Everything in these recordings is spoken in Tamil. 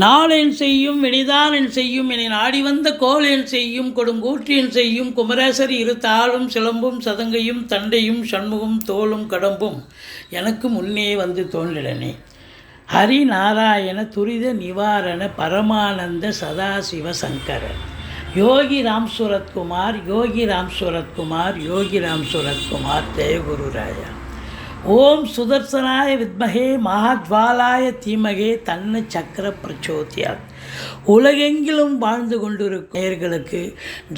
நாளென் செய்யும் வினைதானென் செய்யும் என நாடி வந்த கோளென் செய்யும் கொடுங்கூற்றியன் செய்யும் குமரேசர் இரு தாளும் சிலம்பும் சதங்கையும் தண்டையும் சண்முகம் தோளும் கடம்பும் எனக்கு முன்னே வந்து தோன்றிடனே. ஹரி நாராயண துரித நிவாரண பரமானந்த சதாசிவ சங்கரன் யோகி ராம் சூரத்குமார் யோகி ராம் சூரத்குமார் யோகி ராம் சூரத்குமார் ஜெயகுரு ராயா. ஓம் சுதர்சனாய வித்மகே மகாஜ்வாலாய தீமகே தன்ன சக்கர பிரச்சோதியாத். உலகெங்கிலும் வாழ்ந்து கொண்டிருக்கும் நேயர்களுக்கு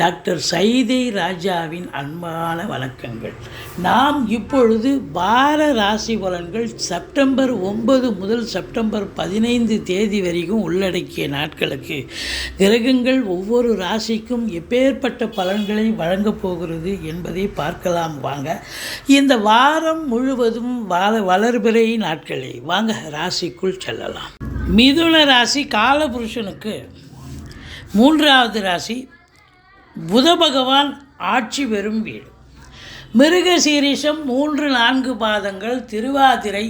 டாக்டர் சைதை ராஜாவின் அன்பான வணக்கங்கள். நாம் இப்பொழுது வார ராசி பலன்கள் செப்டம்பர் 9 முதல் செப்டம்பர் 15 தேதி வரைக்கும் உள்ளடக்கிய நாட்களுக்கு கிரகங்கள் ஒவ்வொரு ராசிக்கும் எப்பேற்பட்ட பலன்களை வழங்கப் போகிறது என்பதை பார்க்கலாம் வாங்க. இந்த வாரம் முழுவதும் வளர்பிறை நாட்களே. வாங்க ராசிக்குள் செல்லலாம். மிதுன ராசி காலபுருஷனுக்கு 3வது ராசி. புத பகவான் ஆட்சி பெறும் வீடு. மிருகசீரிஷம் 3-4 பாதங்கள், திருவாதிரை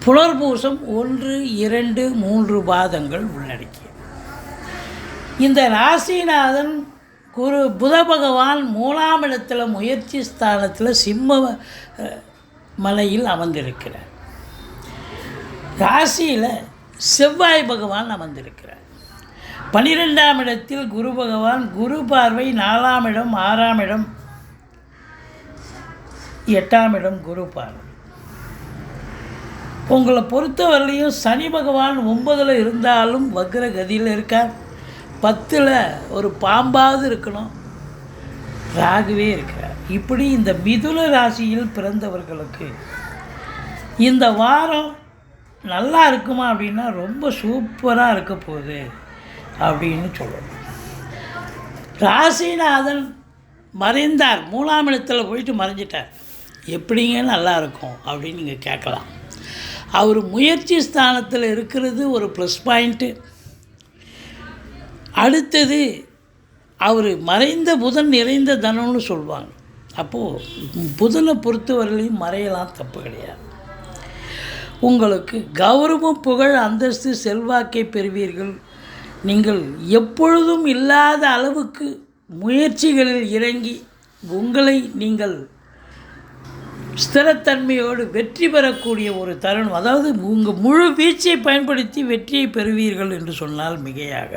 புனர்பூசம் 1-2-3 பாதங்கள் உள்ளடக்கிய இந்த ராசிநாதன் புத பகவான் 3ஆம் இடத்துல முயற்சி ஸ்தானத்தில் சிம்ம மலையில் அமர்ந்திருக்கிறார். ராசியில் செவ்வாய் பகவான் அமர்ந்திருக்கிறார். 12ஆம் இடத்தில் குரு பகவான், குரு பார்வை 4ஆம் இடம், 6ஆம் இடம், 8ஆம் இடம் குரு பார்வை. உங்களை பொறுத்தவரையிலையும் சனி பகவான் 9ல் இருந்தாலும் வக்ர கதியில் இருக்கார். 10ல் ஒரு பாம்பாவது இருக்கணும், ராகுவே இருக்கிறார். இப்படி இந்த மிதுன ராசியில் பிறந்தவர்களுக்கு இந்த வாரம் நல்லா இருக்குமா அப்படின்னா ரொம்ப சூப்பராக இருக்க போகுது அப்படின்னு சொல்லணும். ராசிநாதன் மறைந்தார், 3ஆம் இடத்துல போயிட்டு மறைஞ்சிட்டார். எப்படிங்க நல்லா இருக்கும் அப்படின்னு நீங்கள் கேட்கலாம். அவர் முயற்சி ஸ்தானத்தில் இருக்கிறது ஒரு ப்ளஸ் பாயிண்ட்டு. அடுத்தது அவர் மறைந்த புதன் நிறைந்த தனம்னு சொல்லுவாங்க. அப்போது புதனை பொறுத்தவரையிலையும் மறையலாம், தப்பு கிடையாது. உங்களுக்கு கௌரவம், புகழ், அந்தஸ்து, செல்வாக்கை பெறுவீர்கள். நீங்கள் எப்பொழுதும் இல்லாத அளவுக்கு முயற்சிகளில் இறங்கி உங்களை நீங்கள் ஸ்திரத்தன்மையோடு வெற்றி பெறக்கூடிய ஒரு தருணம். அதாவது உங்கள் முழு வீச்சை பயன்படுத்தி வெற்றியை பெறுவீர்கள் என்று சொன்னால் மிகையாக.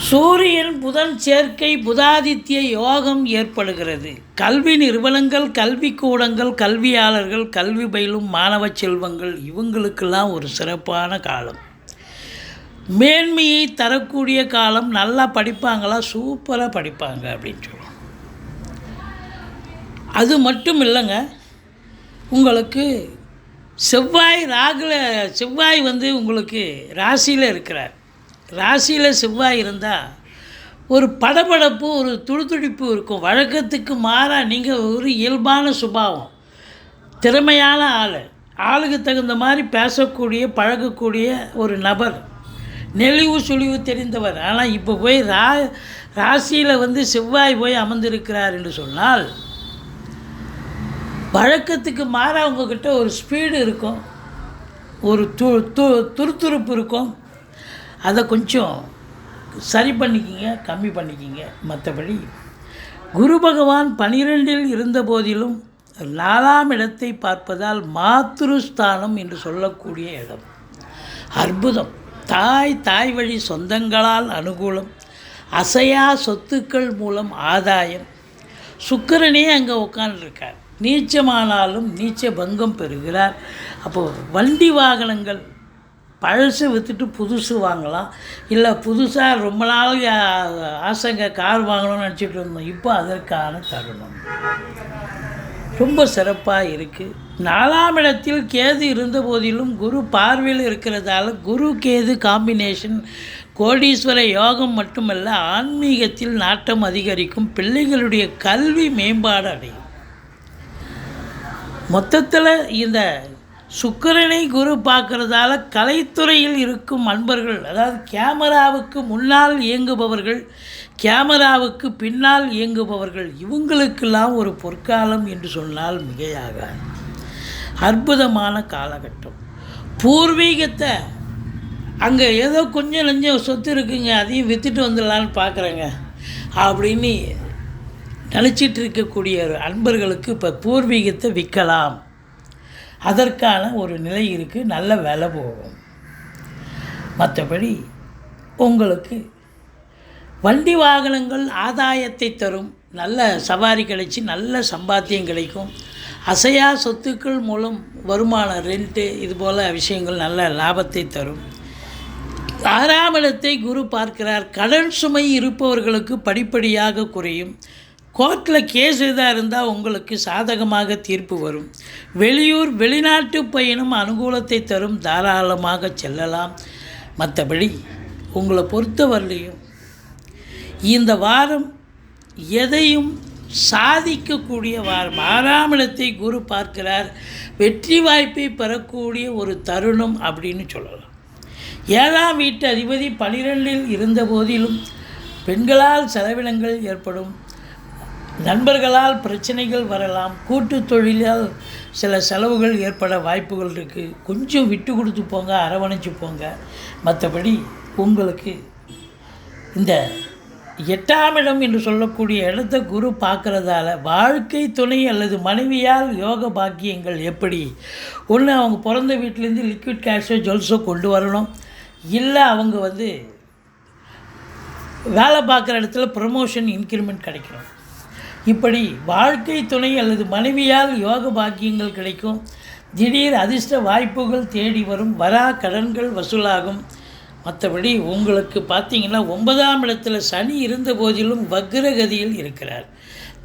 சூரியன் புதன் சேர்க்கை, புதாதித்ய யோகம் ஏற்படுகிறது. கல்வி நிறுவனங்கள், கல்விக்கூடங்கள், கல்வியாளர்கள், கல்வி பயிலும் மாணவ செல்வங்கள் இவங்களுக்கெல்லாம் ஒரு சிறப்பான காலம், மேன்மையை தரக்கூடிய காலம். நல்லா படிப்பாங்களா, சூப்பராக படிப்பாங்க அப்படின்னு சொல்லுவோம். அது மட்டும் இல்லைங்க, உங்களுக்கு செவ்வாய் உங்களுக்கு ராசியில் இருக்கிறார். ராசியில் செவ்வாய் இருந்தால் ஒரு படபடப்பு, ஒரு துடிதுடிப்பு இருக்கும். வழக்கத்துக்கு மாறாக நீங்கள் ஒரு இயல்பான சுபாவம், திறமையான ஆளுக்கு தகுந்த மாதிரி பேசக்கூடிய பழகக்கூடிய ஒரு நபர், நெளிவு சுழிவு தெரிந்தவர். ஆனால் இப்போ போய் ராசியில் செவ்வாய் போய் அமர்ந்திருக்கிறார் என்று சொன்னால் வழக்கத்துக்கு மாறாக உங்கள்கிட்ட ஒரு ஸ்பீடு இருக்கும், ஒரு துருதுருப்பு இருக்கும். அதை கொஞ்சம் சரி பண்ணிக்கிங்க, கம்மி பண்ணிக்கிங்க. மற்றபடி குரு பகவான் 12ல் இருந்த போதிலும் 4ஆம் இடத்தை பார்ப்பதால் மாத்ருஸ்தானம் என்று சொல்லக்கூடிய இடம் அற்புதம். தாய் வழி சொந்தங்களால் அனுகூலம், அசையா சொத்துக்கள் மூலம் ஆதாயம். சுக்கிரனே அங்கே உட்கார்ந்துருக்கார். நீச்சமானாலும் நீச்ச பங்கம் பெறுகிறார். அப்போது வண்டி வாகனங்கள் பழசு விற்றுட்டு புதுசு வாங்கலாம். இல்லை புதுசாக ரொம்ப நாள் ஆசைங்க கார் வாங்கணும்னு நினச்சிட்டு இருந்தோம், இப்போ அதற்கான தருணம் ரொம்ப சிறப்பாக இருக்குது. 4ஆம் இடத்தில் கேது இருந்த போதிலும் குரு பார்வையில் இருக்கிறதால குரு கேது காம்பினேஷன் கோடீஸ்வர யோகம் மட்டுமல்ல, ஆன்மீகத்தில் நாட்டம் அதிகரிக்கும். பிள்ளைகளுடைய கல்வி மேம்பாடு அடையும். மொத்தத்தில் இந்த சுக்கிரனை குரு பார்க்கறதால கலைத்துறையில் இருக்கும் அன்பர்கள், அதாவது கேமராவுக்கு முன்னால் இயங்குபவர்கள், கேமராவுக்கு பின்னால் இயங்குபவர்கள், இவங்களுக்கெல்லாம் ஒரு பொற்காலம் என்று சொன்னால் மிகையாக. அற்புதமான காலகட்டம். பூர்வீகத்தை அங்கே ஏதோ கொஞ்சம் நஞ்சம் சொத்து இருக்குங்க, அதையும் விற்றுட்டு வந்துடலான்னு பார்க்குறேங்க அப்படின்னு நினச்சிட்டு இருக்கக்கூடிய அன்பர்களுக்கு இப்போ பூர்வீகத்தை விற்கலாம். அதற்கான ஒரு நிலை இருக்குது, நல்ல விலை போகும். மற்றபடி உங்களுக்கு வண்டி வாகனங்கள் ஆதாயத்தை தரும், நல்ல சவாரி கிடைச்சி நல்ல சம்பாத்தியம் கிடைக்கும். அசையா சொத்துக்கள் மூலம் வருமானம், ரெண்ட்டு, இது போல் விஷயங்கள் நல்ல லாபத்தை தரும். 6ஆம் இடத்தை குரு பார்க்கிறார். கடன் சுமை இருப்பவர்களுக்கு படிப்படியாக குறையும். கோர்ட்டில் கேஸ் எதாக இருந்தால் உங்களுக்கு சாதகமாக தீர்ப்பு வரும். வெளியூர் வெளிநாட்டு பயணம் அனுகூலத்தை தரும், தாராளமாக செல்லலாம். மற்றபடி உங்களை பொறுத்தவரையிலையும் இந்த வாரம் எதையும் சாதிக்கக்கூடிய வாரம். 6ஆம் இடத்தை குரு பார்க்கிறார். வெற்றி வாய்ப்பை பெறக்கூடிய ஒரு தருணம் அப்படின்னு சொல்லலாம். 7ஆம் வீட்டு அதிபதி 12இல் இருந்த போதிலும் பெண்களால் செலவினங்கள் ஏற்படும், நண்பர்களால் பிரச்சனைகள் வரலாம், கூட்டு தொழிலால் சில செலவுகள் ஏற்பட வாய்ப்புகள் இருக்குது. கொஞ்சம் விட்டு கொடுத்து போங்க, அரவணைச்சு போங்க. மற்றபடி உங்களுக்கு இந்த 8ஆம் இடம் என்று சொல்லக்கூடிய இடத்த குரு பார்க்குறதால வாழ்க்கை துணை அல்லது மனைவியால் யோக பாக்கியங்கள் எப்படி? ஒன்று, அவங்க பிறந்த வீட்டிலேருந்து லிக்விட் கேஷோ ஜுவல்ஸோ கொண்டு வரணும், இல்லை அவங்க வேலை பார்க்குற இடத்துல ப்ரமோஷன் இன்க்ரிமெண்ட் கிடைக்கணும். இப்படி வாழ்க்கை துணை அல்லது மனைவியால் யோக பாக்கியங்கள் கிடைக்கும். திடீர் அதிர்ஷ்ட வாய்ப்புகள் தேடி வரும். வரா கடன்கள் வசூலாகும். மற்றபடி உங்களுக்கு பார்த்திங்கன்னா 9ஆம் இடத்துல சனி இருந்த போதிலும் வக்ரகதியில் இருக்கிறார்.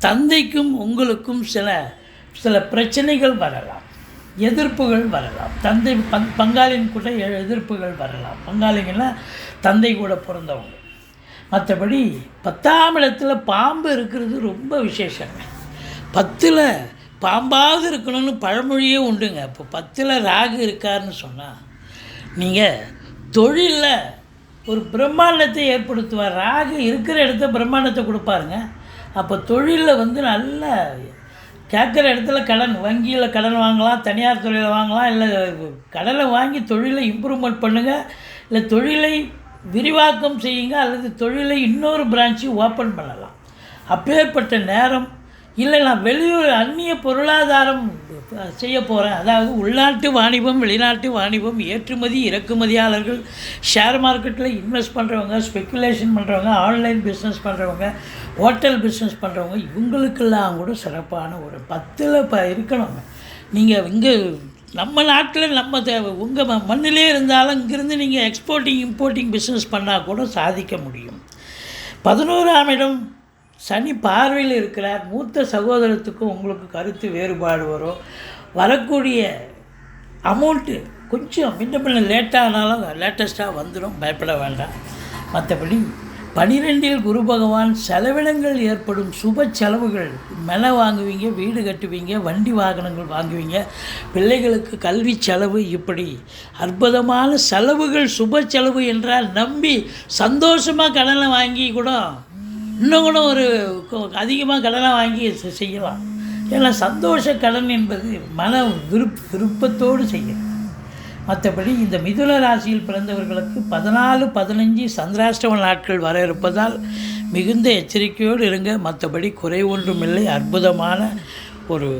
தந்தைக்கும் உங்களுக்கும் சில பிரச்சனைகள் வரலாம், எதிர்ப்புகள் வரலாம். தந்தை பங்காளின் கூட எதிர்ப்புகள் வரலாம். பங்காளிங்கன்னா தந்தை கூட பிறந்தவங்க. மற்றபடி 10ஆம் இடத்துல பாம்பு இருக்கிறது ரொம்ப விசேஷங்க. 10ல் பாம்பாவது இருக்கணும்னு பழமொழியே உண்டுங்க. இப்போ 10ல் ராகு இருக்காருன்னு சொன்னால் நீங்கள் தொழிலில் ஒரு பிரம்மாண்டத்தை ஏற்படுத்துவார். ராகு இருக்கிற இடத்த பிரம்மாண்டத்தை கொடுப்பாருங்க. அப்போ தொழிலில் நல்ல கேட்குற இடத்துல கடன், வங்கியில் கடன் வாங்கலாம், தனியார் துறையில் வாங்கலாம், இல்லை கடனை வாங்கி தொழிலை இம்ப்ரூவ்மெண்ட் பண்ணுங்கள், இல்லை தொழிலை விரிவாக்கம் செய்யுங்க, அல்லது தொழிலை இன்னொரு பிரான்ச்சு ஓப்பன் பண்ணலாம். அப்பேற்பட்ட நேரம். இல்லை நான் வெளியூர் அந்நிய பொருளாதாரம் செய்ய போகிறேன், அதாவது உள்நாட்டு வாணிபம், வெளிநாட்டு வாணிபம், ஏற்றுமதி இறக்குமதியாளர்கள், ஷேர் மார்க்கெட்டில் இன்வெஸ்ட் பண்ணுறவங்க, ஸ்பெக்குலேஷன் பண்ணுறவங்க, ஆன்லைன் பிஸ்னஸ் பண்ணுறவங்க, ஹோட்டல் பிஸ்னஸ் பண்ணுறவங்க, இவங்களுக்கெல்லாம் கூட சிறப்பான ஒரு 10ல் இருக்கணுங்க. நீங்கள் இங்கே நம்ம நாட்டில் நம்ம உங்கள் மண்ணிலே இருந்தாலும் இங்கேருந்து நீங்கள் எக்ஸ்போர்ட்டிங் இம்போர்ட்டிங் பிஸ்னஸ் பண்ணால் கூட சாதிக்க முடியும். 11ஆம் இடம் சனி பார்வையில் இருக்கிறார். மூத்த சகோதரத்துக்கும் உங்களுக்கு கருத்து வேறுபாடு வரும். வரக்கூடிய அமௌண்ட்டு கொஞ்சம் முன்ன லேட்டானாலும் லேட்டஸ்ட்டாக வந்துடும், பயப்பட வேண்டாம். மற்றபடி 12இல் குரு பகவான் செலவினங்கள் ஏற்படும், சுப செலவுகள், மென வாங்குவீங்க, வீடு கட்டுவீங்க, வண்டி வாகனங்கள் வாங்குவீங்க, பிள்ளைகளுக்கு கல்வி செலவு, இப்படி அற்புதமான செலவுகள். சுப செலவு என்றால் நம்பி சந்தோஷமாக கடனை வாங்கி கூட இன்னும் கூட ஒரு அதிகமாக கடனை வாங்கி செய்யலாம். ஏன்னா சந்தோஷ கடன் என்பது மன விருப்பத்தோடு செய்யணும். மற்றபடி இந்த மிதுன ராசியில் பிறந்தவர்களுக்கு 14, 15 சந்திராஷ்டம நாட்கள் வர இருப்பதால் மிகுந்த எச்சரிக்கையோடு இருங்க. மற்றபடி குறை ஒன்றுமில்லை. அற்புதமான ஒரு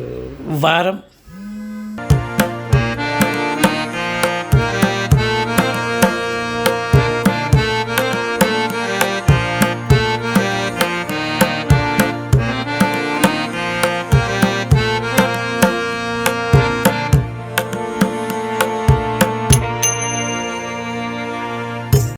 வாரம்.